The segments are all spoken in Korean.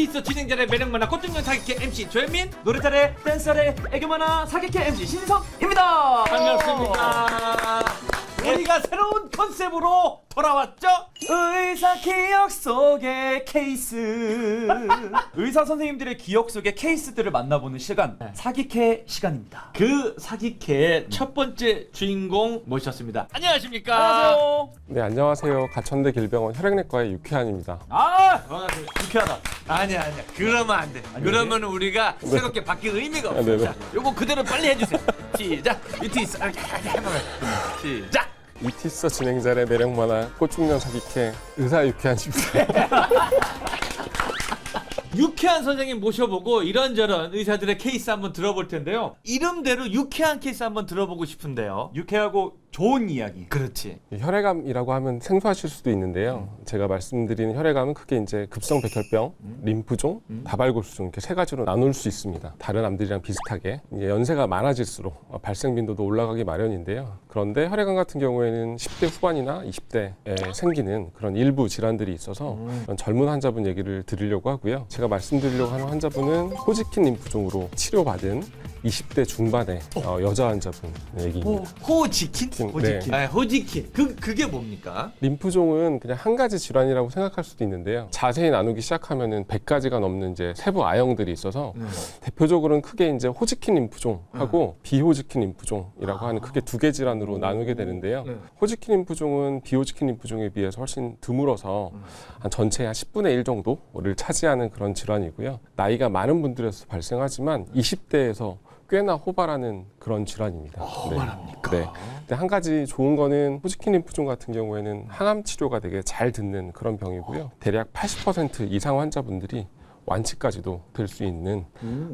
있어 진행자의 매력 많아 꽃중년 사기캐 MC 조현민 노래 잘해 댄스 잘해 애교 많아 사기캐 MC 신성입니다. 반갑습니다. 우리가 새로운 컨셉으로 돌아왔죠? 의사 기억 속의 케이스. 의사 선생님들의 기억 속의 케이스들을 만나보는 시간, 사기캐 시간입니다. 그 사기캐의 첫 번째 주인공 모셨습니다. 안녕하십니까? 안녕하세요. 네, 안녕하세요. 가천대 길병원 혈액내과의 유쾌한입니다. 아, 반갑습니다. 유쾌하다. 아니야. 그러면 안 돼. 그러면 우리가 새롭게 바뀔 의미가 없어. 네네. 자, 요거 그대로 빨리 해주세요. 시작. 유티스. 시작. 이티스 진행자의 매력 많아 꽃중년 사기캐 의사 유쾌한입니다. 유쾌한 선생님 모셔보고 이런저런 의사들의 케이스 한번 들어볼 텐데요. 이름대로 유쾌한 케이스 한번 들어보고 싶은데요. 유쾌하고 좋은 이야기. 그렇지. 혈액암이라고 하면 생소하실 수도 있는데요. 제가 말씀드리는 혈액암은 크게 이제 급성 백혈병, 림프종, 다발골수종 이렇게 세 가지로 나눌 수 있습니다. 다른 암들이랑 비슷하게 이제 연세가 많아질수록 발생 빈도도 올라가기 마련인데요. 그런데 혈액암 같은 경우에는 10대 후반이나 20대에 생기는 그런 일부 질환들이 있어서 그런 젊은 환자분 얘기를 드리려고 하고요. 제가 말씀드리려고 하는 환자분은 호지킨 림프종으로 치료받은 20대 중반의 여자 환자분 얘기입니다. 호지킨? 호지킨. 네. 호지킨. 그게 뭡니까? 림프종은 그냥 한 가지 질환이라고 생각할 수도 있는데요. 자세히 나누기 시작하면은 100가지가 넘는 이제 세부 아형들이 있어서 대표적으로는 크게 이제 호지킨 림프종하고 비호지킨 림프종이라고 하는 크게 두 개 질환으로 나누게 되는데요. 호지킨 림프종은 비호지킨 림프종에 비해서 훨씬 드물어서 한 전체의 한 10분의 1 정도를 차지하는 그런 질환이고요. 나이가 많은 분들에서 발생하지만 20대에서 꽤나 호발하는 그런 질환입니다. 호발합니까? 네. 근데 한 가지 좋은 거는 호지킨 림프종 같은 경우에는 항암 치료가 되게 잘 듣는 그런 병이고요. 대략 80% 이상 환자분들이 완치까지도 될 수 있는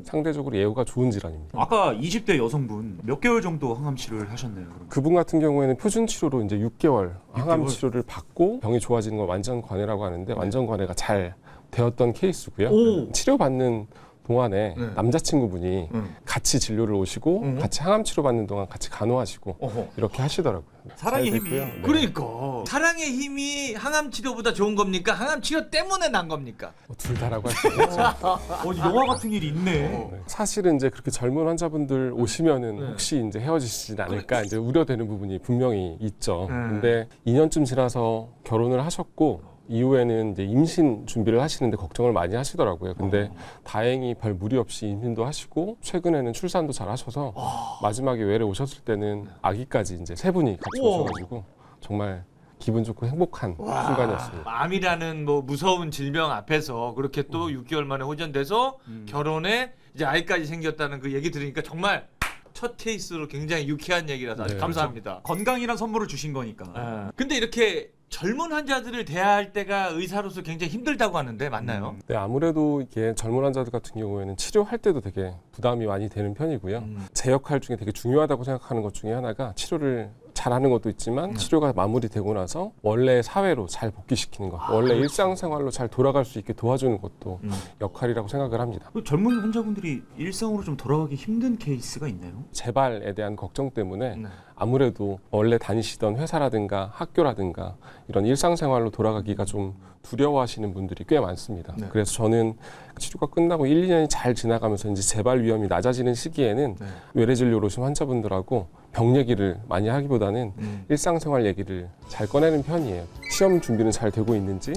상대적으로 예후가 좋은 질환입니다. 아까 20대 여성분 몇 개월 정도 항암 치료를 하셨나요? 그럼? 그분 같은 경우에는 표준 치료로 이제 6개월 항암 치료를 받고 병이 좋아지는 건 완전 관해라고 하는데 완전 관해가 잘 되었던 케이스고요. 치료받는 동안에 남자친구분이 같이 진료를 오시고 같이 항암 치료 받는 동안 같이 간호하시고 이렇게 하시더라고요. 사랑의 잘 힘이. 됐고요. 네. 그러니까 사랑의 힘이 항암 치료보다 좋은 겁니까? 항암 치료 때문에 난 겁니까? 둘 다라고 할 수 있죠. 영화 같은 일이 있네. 네. 사실은 이제 그렇게 젊은 환자분들 오시면은 혹시 이제 헤어지시진 않을까 이제 우려되는 부분이 분명히 있죠. 근데 2년쯤 지나서 결혼을 하셨고 이후에는 이제 임신 준비를 하시는데 걱정을 많이 하시더라고요. 근데 다행히 별 무리 없이 임신도 하시고 최근에는 출산도 잘 하셔서 마지막에 외래 오셨을 때는 아기까지 이제 세 분이 같이 오셔가지고 정말 기분 좋고 행복한 순간이었습니다. 암이라는 뭐 무서운 질병 앞에서 그렇게 또 6개월 만에 호전돼서 결혼에 이제 아이까지 생겼다는 그 얘기 들으니까 정말 첫 케이스로 굉장히 유쾌한 얘기라서 아주 네. 감사합니다. 건강이란 선물을 주신 거니까. 근데 이렇게 젊은 환자들을 대할 때가 의사로서 굉장히 힘들다고 하는데 맞나요? 네, 아무래도 이게 젊은 환자들 같은 경우에는 치료할 때도 되게 부담이 많이 되는 편이고요. 제 역할 중에 되게 중요하다고 생각하는 것 중에 하나가 치료를 잘하는 것도 있지만 치료가 마무리되고 나서 원래 사회로 잘 복귀시키는 것, 원래 일상생활로 잘 돌아갈 수 있게 도와주는 것도 역할이라고 생각을 합니다. 그 젊은 환자분들이 일상으로 좀 돌아가기 힘든 케이스가 있나요? 재발에 대한 걱정 때문에 아무래도 원래 다니시던 회사라든가 학교라든가 이런 일상생활로 돌아가기가 좀 두려워하시는 분들이 꽤 많습니다. 그래서 저는 치료가 끝나고 1, 2년이 잘 지나가면서 이제 재발 위험이 낮아지는 시기에는 외래 진료로 오신 환자분들하고 병 얘기를 많이 하기보다는 일상생활 얘기를 잘 꺼내는 편이에요. 시험 준비는 잘 되고 있는지,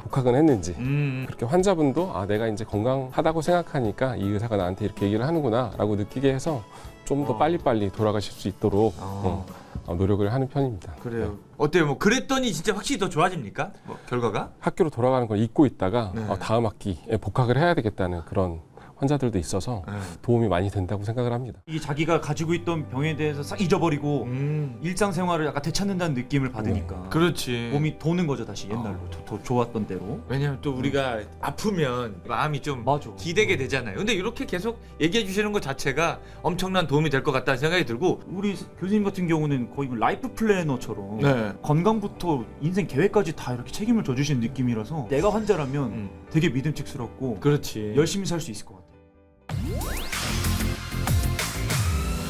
복학은 했는지. 그렇게 환자분도 내가 이제 건강하다고 생각하니까 이 의사가 나한테 이렇게 얘기를 하는구나라고 느끼게 해서 좀 더 빨리빨리 돌아가실 수 있도록 노력을 하는 편입니다. 그래요. 어때요? 뭐 그랬더니 진짜 확실히 더 좋아집니까? 뭐 결과가? 학교로 돌아가는 걸 잊고 있다가 다음 학기에 복학을 해야 되겠다는 그런 환자들도 있어서 도움이 많이 된다고 생각을 합니다. 이 자기가 가지고 있던 병에 대해서 싹 잊어버리고 일상생활을 약간 되찾는다는 느낌을 받으니까 그렇지. 몸이 도는 거죠 다시 옛날로 더 좋았던 대로. 왜냐면 또 우리가 아프면 마음이 좀 맞아. 기대게 되잖아요. 근데 이렇게 계속 얘기해 주시는 것 자체가 엄청난 도움이 될 것 같다는 생각이 들고 우리 교수님 같은 경우는 거의 라이프 플래너처럼 네. 건강부터 인생 계획까지 다 이렇게 책임을 져주시는 느낌이라서 내가 환자라면 되게 믿음직스럽고 그렇지. 열심히 살 수 있을 것 같아요.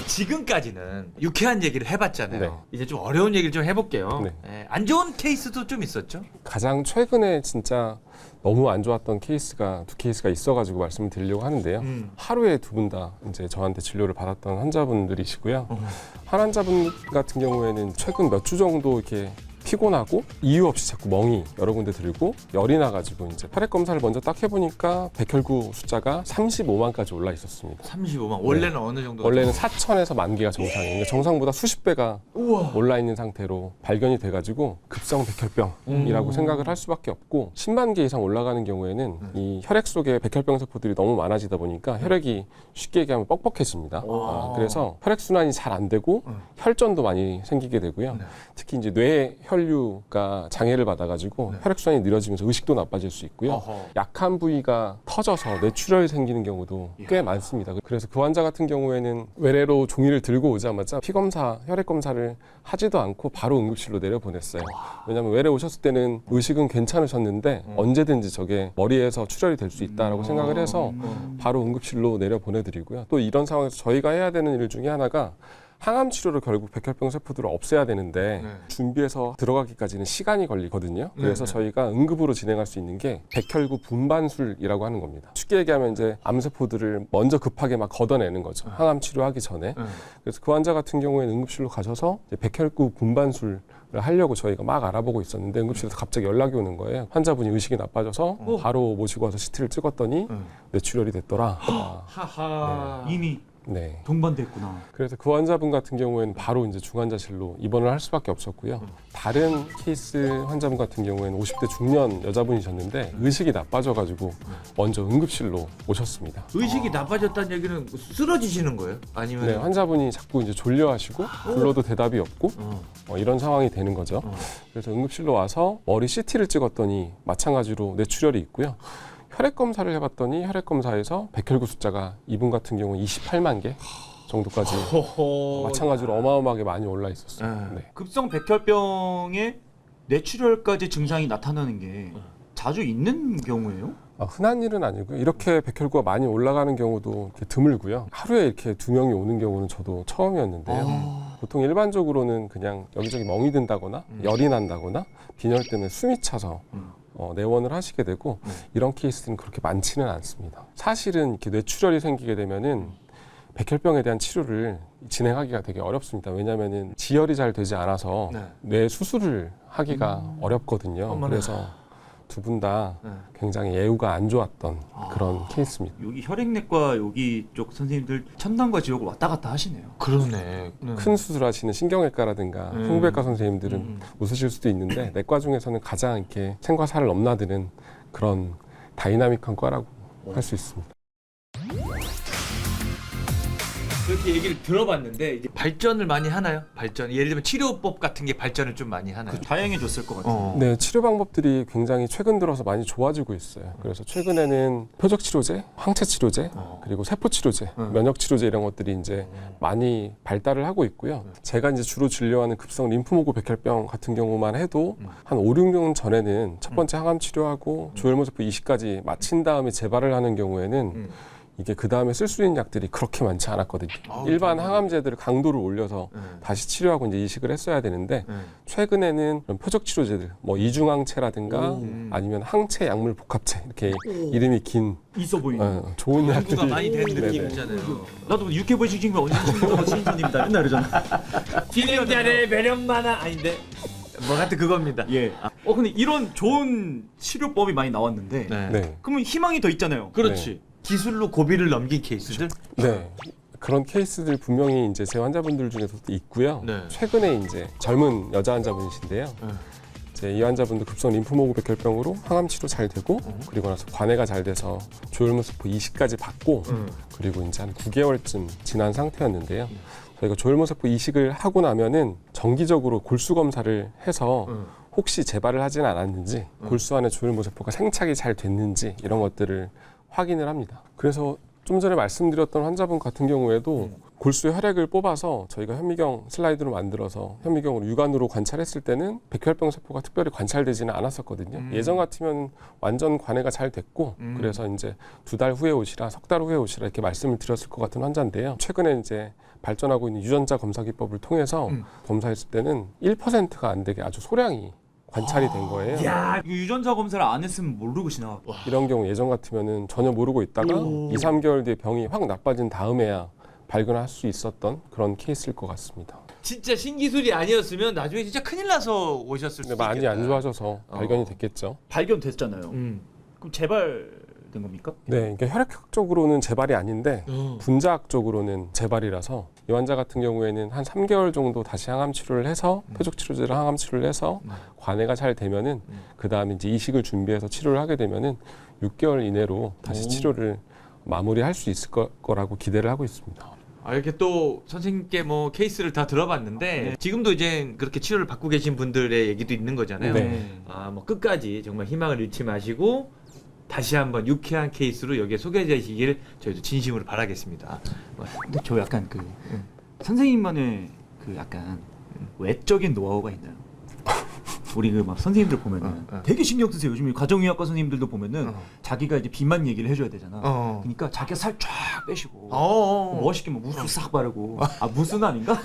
지금까지는 유쾌한 얘기를 해봤잖아요. 네. 이제 좀 어려운 얘기를 좀 해볼게요. 네. 안 좋은 케이스도 좀 있었죠? 가장 최근에 진짜 너무 안 좋았던 케이스가 두 케이스가 있어가지고 말씀을 드리려고 하는데요. 하루에 두 분 다 이제 저한테 진료를 받았던 환자분들이시고요. 한 환자분 같은 경우에는 최근 몇 주 정도 이렇게 피곤하고 이유 없이 자꾸 멍이 여러 군데 들고 열이 나가지고 이제 혈액 검사를 먼저 딱 해보니까 백혈구 숫자가 35만까지 올라 있었습니다. 35만. 원래는 어느 정도? 원래는 4천에서 10,000개가 정상이에요. 그러니까 정상보다 수십 배가 올라 있는 상태로 발견이 돼가지고 급성 백혈병이라고 생각을 할 수밖에 없고 10만 개 이상 올라가는 경우에는 이 혈액 속에 백혈병 세포들이 너무 많아지다 보니까 혈액이 쉽게 얘기하면 뻑뻑해집니다. 그래서 혈액 순환이 잘 안 되고 혈전도 많이 생기게 되고요. 특히 이제 뇌 혈류가 장애를 받아가지고 혈액 순환이 느려지면서 의식도 나빠질 수 있고요. 약한 부위가 터져서 뇌출혈이 생기는 경우도 꽤 많습니다. 그래서 그 환자 같은 경우에는 외래로 종이를 들고 오자마자 피검사, 혈액 검사를 하지도 않고 바로 응급실로 내려보냈어요. 왜냐하면 외래 오셨을 때는 의식은 괜찮으셨는데 언제든지 저게 머리에서 출혈이 될 수 있다라고 생각을 해서 바로 응급실로 내려보내드리고요. 또 이런 상황에서 저희가 해야 되는 일 중에 하나가 항암 치료로 결국 백혈병 세포들을 없애야 되는데 준비해서 들어가기까지는 시간이 걸리거든요. 그래서 저희가 응급으로 진행할 수 있는 게 백혈구 분반술이라고 하는 겁니다. 쉽게 얘기하면 이제 암세포들을 먼저 급하게 막 걷어내는 거죠. 항암 치료하기 전에. 그래서 그 환자 같은 경우에는 응급실로 가셔서 이제 백혈구 분반술 를 하려고 저희가 막 알아보고 있었는데 응급실에서 갑자기 연락이 오는 거예요. 환자분이 의식이 나빠져서 바로 모시고 와서 CT를 찍었더니 뇌출혈이 됐더라. 하하. 이미 네. 동반됐구나. 그래서 그 환자분 같은 경우에는 바로 이제 중환자실로 입원을 할 수밖에 없었고요. 다른 케이스 환자분 같은 경우에는 50대 중년 여자분이셨는데 의식이 나빠져가지고 먼저 응급실로 오셨습니다. 의식이 나빠졌다는 얘기는 쓰러지시는 거예요? 아니면 네, 환자분이 자꾸 이제 졸려하시고 불러도 대답이 없고 이런 상황이 되는 거죠. 그래서 응급실로 와서 머리 CT를 찍었더니 마찬가지로 뇌출혈이 있고요. 혈액 검사를 해봤더니 혈액 검사에서 백혈구 숫자가 이분 같은 경우 28만 개 정도까지 마찬가지로 어마어마하게 많이 올라 있었어요. 네. 급성 백혈병에 뇌출혈까지 증상이 나타나는 게 자주 있는 경우예요? 흔한 일은 아니고요. 이렇게 백혈구가 많이 올라가는 경우도 이렇게 드물고요. 하루에 이렇게 2명이 오는 경우는 저도 처음이었는데요. 보통 일반적으로는 그냥 여기저기 멍이 든다거나 열이 난다거나 빈혈 때문에 숨이 차서 내원을 하시게 되고 이런 케이스는 그렇게 많지는 않습니다. 사실은 이렇게 뇌출혈이 생기게 되면은 백혈병에 대한 치료를 진행하기가 되게 어렵습니다. 왜냐하면은 지혈이 잘 되지 않아서 뇌 수술을 하기가 어렵거든요. 그래서 두 분 다 굉장히 예후가 안 좋았던 그런 케이스입니다. 여기 혈액내과 여기 쪽 선생님들 천당과 지옥을 왔다 갔다 하시네요. 그러네. 큰 수술하시는 신경외과라든가 흉부외과 선생님들은 웃으실 수도 있는데 내과 중에서는 가장 이렇게 생과 사를 넘나드는 그런 다이나믹한 과라고 할 수 있습니다. 그렇게 얘기를 들어봤는데 이제 발전을 많이 하나요? 발전. 예를 들면 치료법 같은 게 발전을 좀 많이 하나요? 다양해졌을 것 같아요. 네, 치료 방법들이 굉장히 최근 들어서 많이 좋아지고 있어요. 그래서 최근에는 표적 치료제, 항체 치료제, 그리고 세포 치료제, 면역 치료제 이런 것들이 이제 많이 발달을 하고 있고요. 제가 이제 주로 진료하는 급성 림프모구 백혈병 같은 경우만 해도 한 5, 6년 전에는 첫 번째 항암 치료하고 조혈모세포 이식까지 마친 다음에 재발을 하는 경우에는 이게 그 다음에 쓸 수 있는 약들이 그렇게 많지 않았거든요. 일반 항암제들을 강도를 올려서 다시 치료하고 이제 이식을 했어야 되는데 최근에는 그런 표적 치료제들, 뭐 이중항체라든가 아니면 항체 약물 복합체 이렇게 이름이 긴 있어 보이는 좋은 약들이 연구가 많이 된 네네. 느낌이잖아요. 나도 육회 보이시kin 언제 친구가 신선입니다. 맨날 이러잖아. 진행자의 매력 많아 아닌데 뭐 같은 그겁니다. 예. 근데 이런 좋은 치료법이 많이 나왔는데 네. 그러면 희망이 더 있잖아요. 그렇지. 기술로 고비를 넘긴 케이스들. 네. 그런 케이스들 분명히 이제 제 환자분들 중에서도 있고요. 네. 최근에 이제 젊은 여자 환자분이신데요. 이제 이 환자분도 급성 림프모구 백혈병으로 항암 치료 잘 되고 그리고 나서 관해가 잘 돼서 조혈모세포 이식까지 받고 그리고 이제 한 9개월쯤 지난 상태였는데요. 저희가 조혈모세포 이식을 하고 나면은 정기적으로 골수 검사를 해서 혹시 재발을 하지는 않았는지 골수 안에 조혈모세포가 생착이 잘 됐는지 이런 것들을 확인을 합니다. 그래서 좀 전에 말씀드렸던 환자분 같은 경우에도 골수에 혈액을 뽑아서 저희가 현미경 슬라이드로 만들어서 현미경으로 육안으로 관찰했을 때는 백혈병 세포가 특별히 관찰되지는 않았었거든요. 예전 같으면 완전 관해가 잘 됐고 그래서 이제 2달 후에 오시라, 3달 후에 오시라 이렇게 말씀을 드렸을 것 같은 환자인데요. 최근에 이제 발전하고 있는 유전자 검사 기법을 통해서 검사했을 때는 1%가 안 되게 아주 소량이 관찰이 된 거예요. 야, 이거 유전자 검사를 안 했으면 모르고 지나가. 이런 경우 예전 같으면은 전혀 모르고 있다가 2, 3개월 뒤에 병이 확 나빠진 다음에야 발견할 수 있었던 그런 케이스일 것 같습니다. 진짜 신기술이 아니었으면 나중에 진짜 큰일 나서 오셨을 수도 근데 많이 있겠다. 안 좋아져서 발견이 됐겠죠. 발견됐잖아요. 그럼 재발된 겁니까? 네, 그러니까 혈액학적으로는 재발이 아닌데 분자학적으로는 재발이라서 이 환자 같은 경우에는 한 3개월 정도 다시 항암 치료를 해서 표적 치료제랑 항암 치료를 해서 관해가 잘 되면은 그 다음에 이제 이식을 준비해서 치료를 하게 되면은 6개월 이내로 다시 치료를 마무리할 수 있을 거라고 기대를 하고 있습니다. 이렇게 또 선생님께 뭐 케이스를 다 들어봤는데 지금도 이제 그렇게 치료를 받고 계신 분들의 얘기도 있는 거잖아요. 네. 뭐 끝까지 정말 희망을 잃지 마시고 다시 한번 유쾌한 케이스로 여기에 소개되시길 저희도 진심으로 바라겠습니다. 근데 저 약간 그 선생님만의 그 약간 외적인 노하우가 있나요? 우리 그 막 선생님들 보면은 되게 신경 쓰세요. 요즘 가정의학과 선생님들도 보면은 자기가 이제 비만 얘기를 해줘야 되잖아. 그러니까 자기가 살 쫙 빼시고 멋있게 뭐 무수 싹 바르고 무수는 아닌가?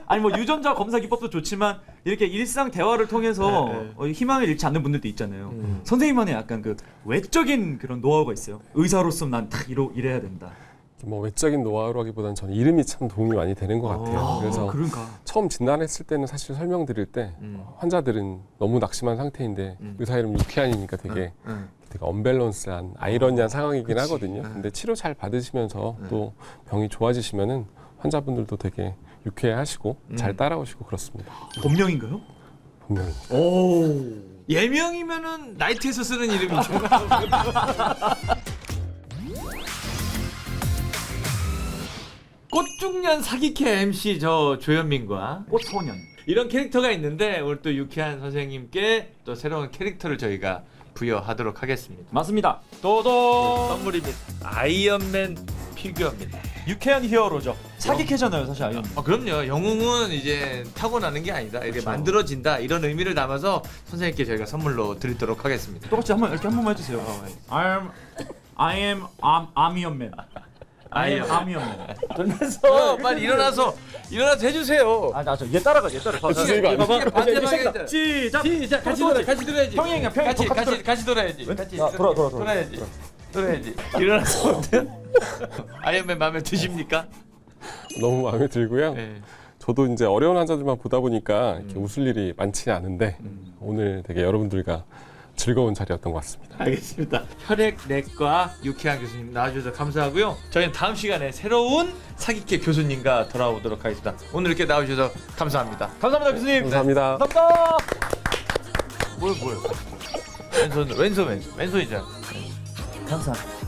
아니 뭐 유전자 검사 기법도 좋지만 이렇게 일상 대화를 통해서 희망을 잃지 않는 분들도 있잖아요. 선생님만의 약간 그 외적인 그런 노하우가 있어요. 의사로서 난 딱 이래야 된다. 뭐 외적인 노하우라기보다는 저는 이름이 참 도움이 많이 되는 것 같아요. 그래서 그런가? 처음 진단했을 때는 사실 설명드릴 때 환자들은 너무 낙심한 상태인데 의사 이름 유쾌한이니까 되게 언밸런스한 아이러니한 상황이긴 하거든요. 근데 치료 잘 받으시면서 또 병이 좋아지시면은 환자분들도 되게 유쾌해하시고 잘 따라오시고 그렇습니다. 본명인가요? 분명히. 예명이면은 나이트에서 쓰는 이름이죠. 꽃중년 사기캐 MC 저 조현민과 꽃소년. 이런 캐릭터가 있는데 오늘 또 유쾌한 선생님께 또 새로운 캐릭터를 저희가 부여하도록 하겠습니다. 맞습니다. 도도 선물입니다. 아이언맨 피규어입니다. 유쾌한 히어로죠. 사기캐잖아요, 사실 아이언. 그럼요. 영웅은 이제 타고나는 게 아니다. 이렇게 그렇죠. 만들어진다. 이런 의미를 담아서 선생님께 저희가 선물로 드리도록 하겠습니다. 똑같이 이렇게 한 번만 해주세요. I am Iron Man. 일어나서 빨리 일어나서 해주세요. 얘 따라가. 선생님이 안 이게 반대방향이다. 시작. 같이 돌아야지. 평행이야. 같이 돌아야지. 돌아야지. 일어나서 어때요? 아이언맨 마음에 드십니까? 너무 마음에 들고요. 네. 저도 이제 어려운 환자들만 보다 보니까 이렇게 웃을 일이 많지 않은데 오늘 되게 여러분들과 즐거운 자리였던 것 같습니다. 알겠습니다. 혈액내과 유쾌한 교수님 나와주셔서 감사하고요. 저희는 다음 시간에 새로운 사기캐 교수님과 돌아오도록 하겠습니다. 오늘 이렇게 나와주셔서 감사합니다. 감사합니다, 교수님. 감사합니다. 감사합니다. 뭐요? 왼손이잖아. 감사합니다.